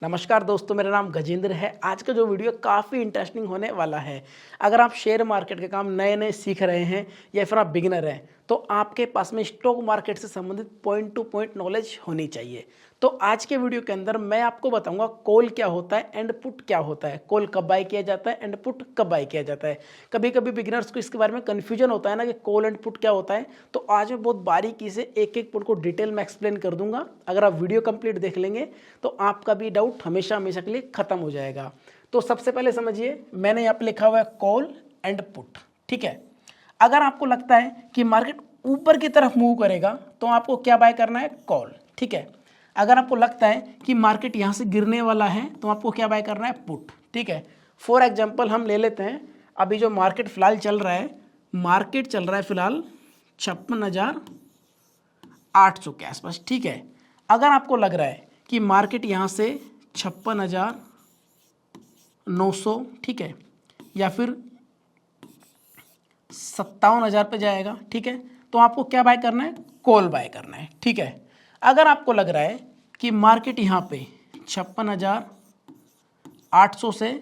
नमस्कार दोस्तों, मेरा नाम गजेंद्र है। आज का जो वीडियो काफ़ी इंटरेस्टिंग होने वाला है। अगर आप शेयर मार्केट के काम नए नए सीख रहे हैं या फिर आप बिगिनर हैं तो आपके पास में स्टॉक मार्केट से संबंधित पॉइंट टू पॉइंट नॉलेज होनी चाहिए। तो आज के वीडियो के अंदर मैं आपको बताऊंगा कॉल क्या होता है एंड पुट क्या होता है, कॉल कब बाय किया जाता है एंड पुट कब बाय किया जाता है। कभी कभी बिगिनर्स को इसके बारे में कन्फ्यूजन होता है ना कि कॉल एंड पुट क्या होता है। तो आज मैं बहुत बारीकी से एक एक पुट को डिटेल में एक्सप्लेन कर दूंगा। अगर आप वीडियो कंप्लीट देख लेंगे तो आपका भी डाउट हमेशा हमेशा के लिए खत्म हो जाएगा। तो सबसे पहले समझिए, मैंने यहाँ पे लिखा हुआ है कॉल एंड पुट। ठीक है, अगर आपको लगता है कि मार्केट ऊपर की तरफ मूव करेगा तो आपको क्या बाय करना है, कॉल। ठीक है, अगर आपको लगता है कि मार्केट यहाँ से गिरने वाला है तो आपको क्या बाय करना है, पुट। ठीक है, फॉर एग्जाम्पल हम ले लेते हैं अभी जो मार्केट फिलहाल चल रहा है, मार्केट चल रहा है फिलहाल 56,800 के आसपास। ठीक है, अगर आपको लग रहा है कि मार्केट यहाँ से 56,900, ठीक है, या फिर 57,000 पे जाएगा, ठीक है, तो आपको क्या बाय करना है, कॉल बाय करना है। ठीक है, अगर आपको लग रहा है कि मार्केट यहाँ पे 56,800 से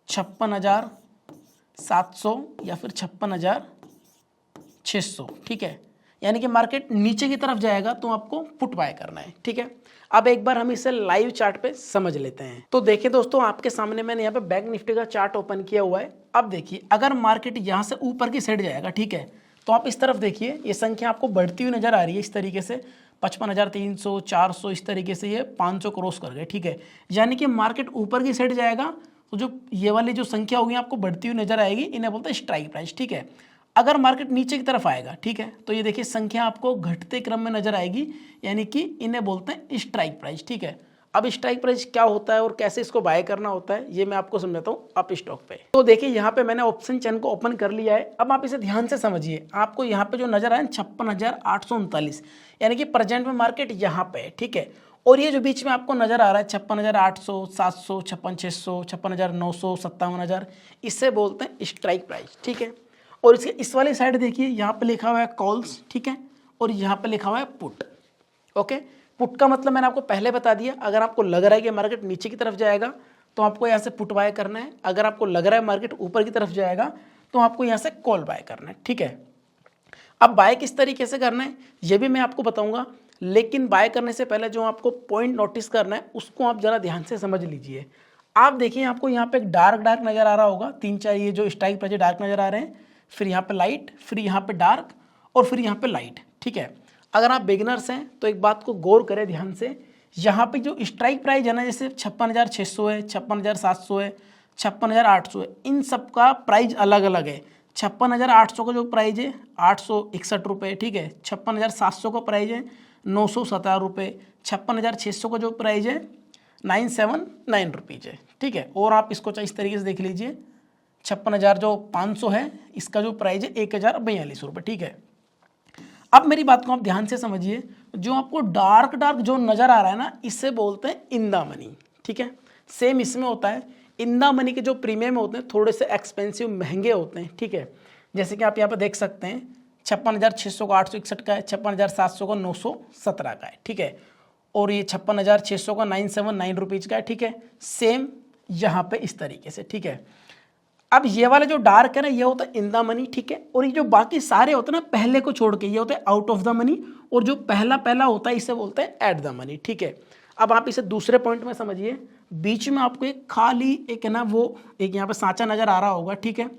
56,700 या फिर 56,600, ठीक है, यानी कि मार्केट नीचे की तरफ जाएगा तो आपको पुट बाय करना है। ठीक है, अब एक बार हम इसे लाइव चार्ट पे समझ लेते हैं। तो देखिए दोस्तों, आपके सामने मैंने यहाँ पे बैंक निफ्टी का चार्ट ओपन किया हुआ है। अब देखिए, अगर मार्केट यहाँ से ऊपर की साइड जाएगा, ठीक है, तो आप इस तरफ देखिए, ये संख्या आपको बढ़ती हुई नजर आ रही है इस तरीके से, 55,300, 400, इस तरीके से ये 500 क्रॉस कर गए। ठीक है, यानी कि मार्केट ऊपर की साइड जाएगा तो जो ये वाली जो संख्या होगी आपको बढ़ती हुई नजर आएगी, इन्हें बोलते हैं स्ट्राइक प्राइस। ठीक है, अगर मार्केट नीचे की तरफ आएगा, ठीक है, तो ये देखिए संख्या आपको घटते क्रम में नजर आएगी, यानी कि इन्हें बोलते हैं स्ट्राइक प्राइस। ठीक है, अब स्ट्राइक प्राइस क्या होता है और कैसे इसको बाय करना होता है ये मैं आपको समझाता हूँ अप स्टॉक पे। तो देखिए, यहाँ पे मैंने ऑप्शन चेन को ओपन कर लिया है। अब आप इसे ध्यान से समझिए, आपको यहाँ पे जो नजर आया 56,839, यानी कि प्रेजेंट में मार्केट यहाँ पे है। ठीक है, और ये जो बीच में आपको नजर आ रहा है 56,800, 700, 56,600, 56,900, 57,000, इससे बोलते हैं स्ट्राइक प्राइस। ठीक है, और इसके इस वाली साइड देखिए, यहाँ पे लिखा हुआ है कॉल्स, ठीक है, और यहाँ पे लिखा हुआ है पुट। ओके, पुट का मतलब मैंने आपको पहले बता दिया। अगर आपको लग रहा है कि मार्केट नीचे की तरफ जाएगा तो आपको यहाँ से पुट बाय करना है। अगर आपको लग रहा है मार्केट ऊपर की तरफ जाएगा तो आपको यहाँ से कॉल बाय करना है। ठीक है, अब बाय किस तरीके से करना है ये भी मैं आपको बताऊंगा, लेकिन बाय करने से पहले जो आपको पॉइंट नोटिस करना है उसको आप जरा ध्यान से समझ लीजिए। आप देखिए, आपको यहाँ पे एक डार्क डार्क नजर आ रहा होगा, 3-4 ये जो स्ट्राइक प्राइस डार्क नजर आ रहे हैं, फिर यहाँ पे लाइट, फिर यहाँ पे डार्क, और फिर यहाँ पे लाइट। ठीक है, अगर आप बिगिनर्स हैं तो एक बात को गौर करें ध्यान से, यहाँ पे जो स्ट्राइक प्राइस है ना, जैसे 56,600 है, 56,700 है, 56,800 है, इन सब का प्राइस अलग अलग है। 56,800 का जो प्राइस है 861 रुपये, ठीक है, 56,700 का प्राइस है 917 रुपये, 56,600 का जो प्राइस है 979 रुपीज़ है। ठीक है, और आप इसको चाहे इस तरीके से देख लीजिए, 56,000 जो 500 है इसका जो प्राइस है 1,042 रुपये। ठीक है, अब मेरी बात को आप ध्यान से समझिए, जो आपको डार्क डार्क जो नज़र आ रहा है ना, इससे बोलते हैं इन द मनी। ठीक है, सेम इसमें होता है। इन द मनी के जो प्रीमियम होते हैं थोड़े से एक्सपेंसिव, महंगे होते हैं। ठीक है, जैसे कि आप यहाँ पे देख सकते हैं 56,600 का 861 का है, 56,700 का 917 का है। ठीक है, और ये 56,600 का 979 रुपीज़ का है। ठीक है, सेम यहाँ पे इस तरीके से। ठीक है, अब ये वाले जो डार्क है ना, ये होता है इन द मनी। ठीक है, और ये जो बाकी सारे होते हैं ना पहले को छोड़ के, ये होते हैं आउट ऑफ द मनी, और जो पहला पहला होता है इसे बोलते हैं एट द मनी। ठीक है, अब आप इसे दूसरे पॉइंट में समझिए, बीच में आपको एक खाली एक है ना, वो एक यहाँ पे सांचा नजर आ रहा होगा। ठीक है,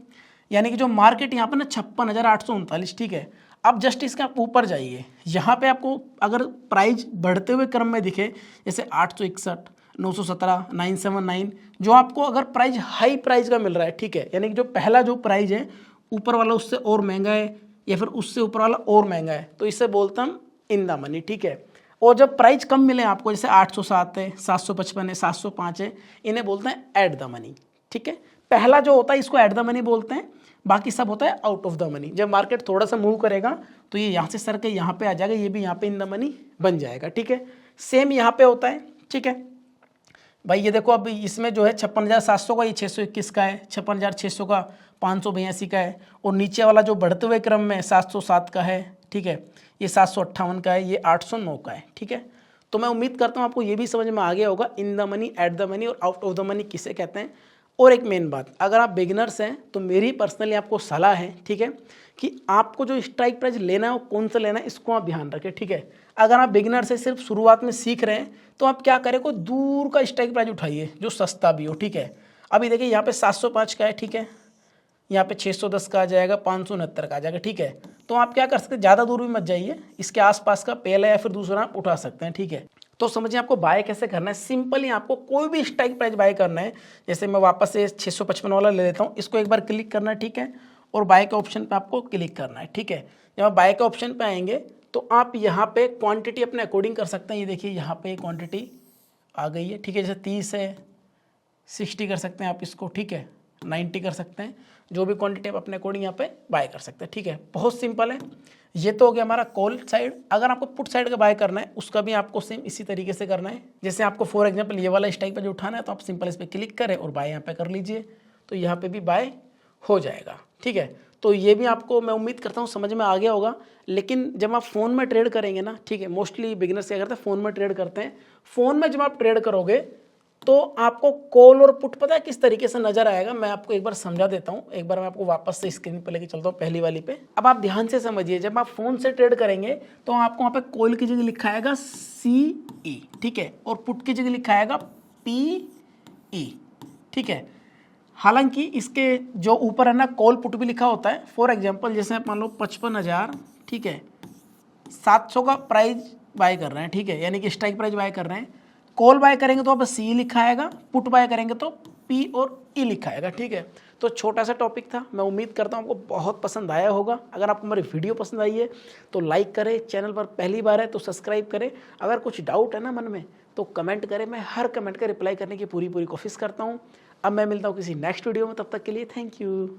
यानी कि जो मार्केट यहाँ पे ना 56,839। ठीक है, अब जस्ट इसके आप ऊपर जाइए, यहाँ पे आपको अगर प्राइस बढ़ते हुए क्रम में दिखे, जैसे 861, 917, 979, जो आपको अगर प्राइस हाई प्राइस का मिल रहा है, ठीक है, यानी कि जो पहला जो प्राइस है ऊपर वाला उससे और महंगा है, या फिर उससे ऊपर वाला और महंगा है, तो इससे बोलते हम इन द मनी। ठीक है, और जब प्राइस कम मिले आपको, जैसे 807 है, 755 है, 705 है, इन्हें बोलते हैं एट द मनी। ठीक है, पहला जो होता है इसको एट द मनी बोलते हैं, बाकी सब होता है आउट ऑफ द मनी। जब मार्केट थोड़ा सा मूव करेगा तो ये यहाँ से सर के यहाँ पे आ जाएगा, ये भी यहाँ पे इन द मनी बन जाएगा। ठीक है, सेम यहाँ पे होता है। ठीक है भाई, ये देखो, अब इसमें जो है 56,700 का ये 621 का है, 56,600 का 582 का है, और नीचे वाला जो बढ़ते हुए क्रम में 707 का है। ठीक है, ये 758 का है, ये 809 का है। ठीक है, तो मैं उम्मीद करता हूँ आपको ये भी समझ में आ गया होगा in the money, at the money और आउट ऑफ द मनी किसे कहते हैं। और एक मेन बात, अगर आप बिगिनर्स हैं तो मेरी पर्सनली आपको सलाह है, ठीक है, कि आपको जो स्ट्राइक प्राइस लेना है वो कौन सा लेना है इसको आप ध्यान रखें, ठीक है। अगर आप बिगिनर से सिर्फ शुरुआत में सीख रहे हैं तो आप क्या करें, कोई दूर का स्ट्राइक प्राइस उठाइए जो सस्ता भी हो, ठीक है। अभी देखिए यहाँ पे 705 का है, ठीक है, यहाँ पे 610 का आ जाएगा, 569 का आ जाएगा, ठीक है। तो आप क्या कर सकते हैं, ज़्यादा दूर भी मत जाइए, इसके आसपास का पहला या फिर दूसरा आप उठा सकते हैं, ठीक है। तो समझिए आपको बाय कैसे करना है। सिंपली आपको कोई भी स्ट्राइक प्राइस बाय करना है, जैसे मैं वापस से 655 वाला ले लेता हूँ, इसको एक बार क्लिक करना है, ठीक है, और बाय के ऑप्शन पे आपको क्लिक करना है, ठीक है। जब आप बाय के ऑप्शन पे आएंगे तो आप यहाँ पे क्वांटिटी अपने अकॉर्डिंग कर सकते हैं। ये देखिए यहाँ पे क्वांटिटी आ गई है, ठीक है, जैसे 30 है, 60 कर सकते हैं आप इसको, ठीक है, 90 कर सकते हैं, जो भी क्वांटिटी आप अपने अकॉर्डिंग यहाँ पे बाय कर सकते हैं, ठीक है। बहुत सिंपल है। ये तो हो गया हमारा कॉल साइड। अगर आपको पुट साइड का बाय करना है उसका भी आपको सेम इसी तरीके से करना है। जैसे आपको फॉर एग्जांपल ये वाला स्ट्राइक पे जो उठाना है तो आप सिंपल इस पर क्लिक करें और बाय यहाँ पे कर लीजिए, तो यहाँ पे भी बाय हो जाएगा, ठीक है। तो ये भी आपको मैं उम्मीद करता हूँ समझ में आ गया होगा। लेकिन जब आप फ़ोन में ट्रेड करेंगे ना, ठीक है, मोस्टली बिगिनर्स क्या करते हैं, फ़ोन में ट्रेड करते हैं। फ़ोन में जब आप ट्रेड करोगे तो आपको कॉल और पुट पता है किस तरीके से नजर आएगा, मैं आपको एक बार समझा देता हूँ। एक बार मैं आपको वापस से स्क्रीन पे लेके चलता हूँ पहली वाली पे। अब आप ध्यान से समझिए, जब आप फोन से ट्रेड करेंगे तो आपको वहाँ पे कॉल की जगह लिखा आएगा CE, ठीक है, और पुट की जगह लिखा आएगा PE, ठीक है। हालांकि इसके जो ऊपर है ना कॉल पुट भी लिखा होता है। फॉर एग्जाम्पल जैसे आप मान लो 55,000, ठीक है, 700 का प्राइस बाय कर रहे हैं, ठीक है, यानी कि स्ट्राइक प्राइस बाय कर रहे हैं। कॉल बाय करेंगे तो आप C लिखा आएगा, पुट बाय करेंगे तो P और E लिखा आएगा, ठीक है। तो छोटा सा टॉपिक था, मैं उम्मीद करता हूँ आपको बहुत पसंद आया होगा। अगर आपको हमारी वीडियो पसंद आई है तो लाइक करें, चैनल पर पहली बार है तो सब्सक्राइब करें। अगर कुछ डाउट है ना मन में तो कमेंट करें, मैं हर कमेंट का रिप्लाई करने की पूरी कोशिश करता हूँ। अब मैं मिलता हूँ किसी नेक्स्ट वीडियो में, तब तक के लिए थैंक यू।